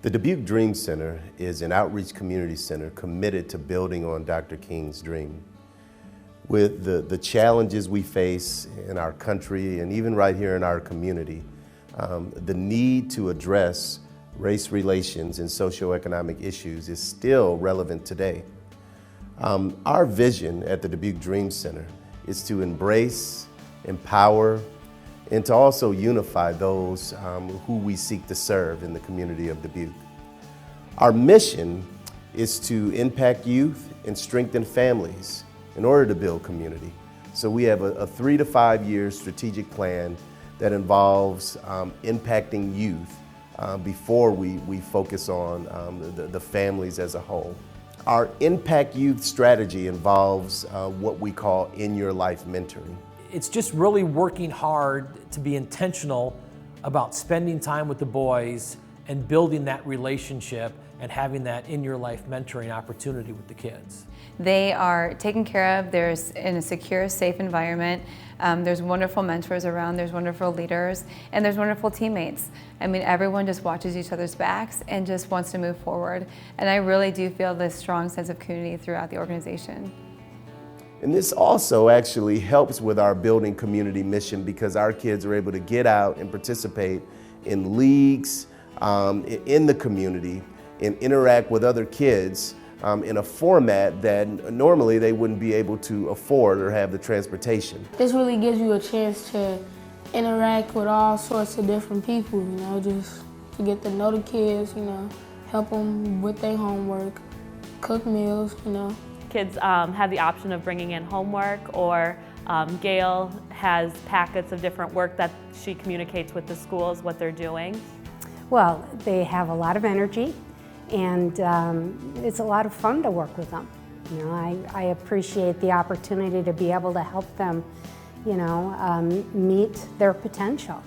The Dubuque Dream Center is an outreach community center committed to building on Dr. King's dream. With the challenges we face in our country and even right here in our community, the need to address race relations and socioeconomic issues is still relevant today. Our vision at the Dubuque Dream Center is to embrace, empower, and to also unify those who we seek to serve in the community of Dubuque. Our mission is to impact youth and strengthen families in order to build community. So we have a 3 to 5 year strategic plan that involves impacting youth before we focus on the families as a whole. Our Impact Youth strategy involves what we call In Your Life mentoring. It's just really working hard to be intentional about spending time with the boys and building that relationship and having that in your life mentoring opportunity with the kids. They are taken care of. There's in a secure, safe environment. There's wonderful mentors around, there's wonderful leaders, and there's wonderful teammates. I mean, everyone just watches each other's backs and just wants to move forward. And I really do feel this strong sense of community throughout the organization. And this also actually helps with our building community mission because our kids are able to get out and participate in leagues in the community and interact with other kids in a format that normally they wouldn't be able to afford or have the transportation. This really gives you a chance to interact with all sorts of different people, just to get to know the kids, help them with their homework, cook meals, Kids have the option of bringing in homework, or Gail has packets of different work that she communicates with the schools what they're doing. Well, they have a lot of energy, and it's a lot of fun to work with them. I appreciate the opportunity to be able to help them, meet their potential.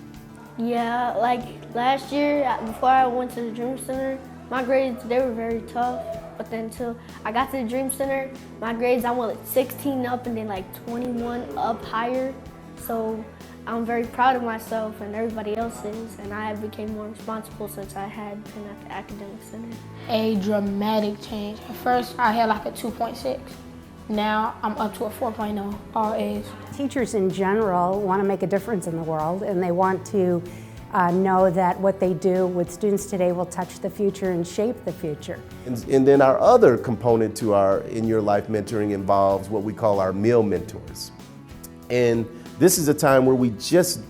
Yeah, like last year, before I went to the Dream Center, my grades, they were very tough. But then until I got to the Dream Center, my grades, I went like 16 up and then like 21 up higher. So I'm very proud of myself and everybody else is, and I became more responsible since I had been at the Academic Center. A dramatic change. At first, I had like a 2.6. Now I'm up to a 4.0, all A's. Teachers in general want to make a difference in the world, and they want to know that what they do with students today will touch the future and shape the future. And then our other component to our In Your Life mentoring involves what we call our meal mentors. And this is a time where we just,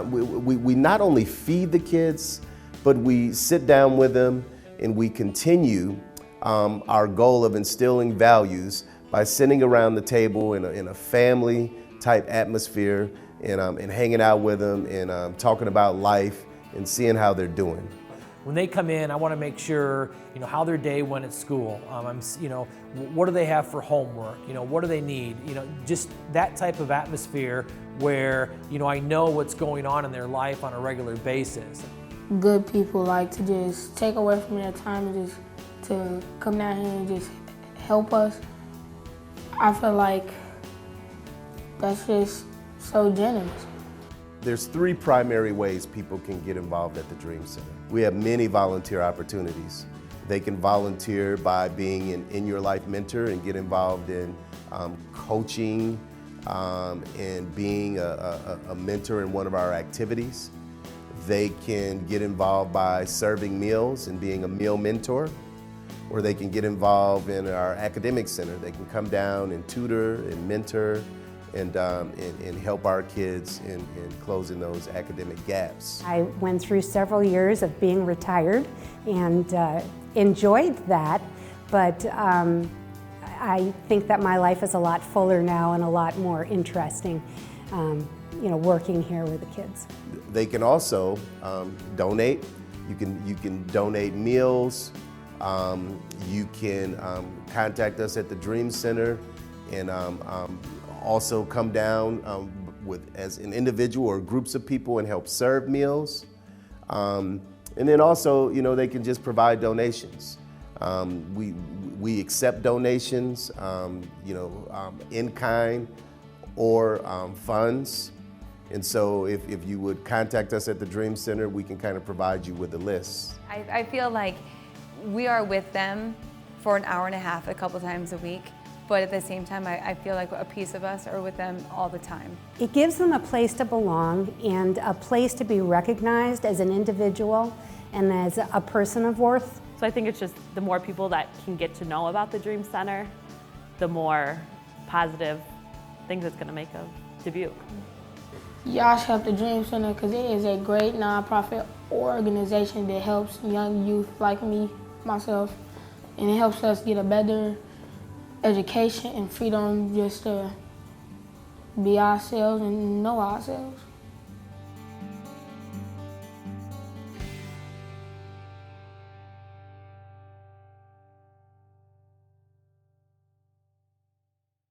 we not only feed the kids, but we sit down with them and we continue our goal of instilling values by sitting around the table in a family type atmosphere and hanging out with them and talking about life and seeing how they're doing. When they come in, I want to make sure, how their day went at school. What do they have for homework? What do they need? Just that type of atmosphere where, I know what's going on in their life on a regular basis. Good people like to just take away from their time and just to come down here and just help us. I feel like that's just so generous. There's 3 primary ways people can get involved at the Dream Center. We have many volunteer opportunities. They can volunteer by being an In Your Life mentor and get involved in coaching and being a mentor in one of our activities. They can get involved by serving meals and being a meal mentor, or they can get involved in our academic center. They can come down and tutor and mentor and help our kids in closing those academic gaps. I went through several years of being retired and enjoyed that, but I think that my life is a lot fuller now and a lot more interesting, working here with the kids. They can also donate. You can donate meals. You can contact us at the Dream Center and also come down as an individual or groups of people and help serve meals. And then also, they can just provide donations. We accept donations, in kind or funds. And so if you would contact us at the Dream Center, we can kind of provide you with a list. I feel like we are with them for an hour and a half a couple times a week, but at the same time, I feel like a piece of us are with them all the time. It gives them a place to belong and a place to be recognized as an individual and as a person of worth. So I think it's just the more people that can get to know about the Dream Center, the more positive things it's going to make of Dubuque. Y'all should help the Dream Center because it is a great nonprofit organization that helps young youth like me, myself, and it helps us get a better education and freedom just to be ourselves and know ourselves.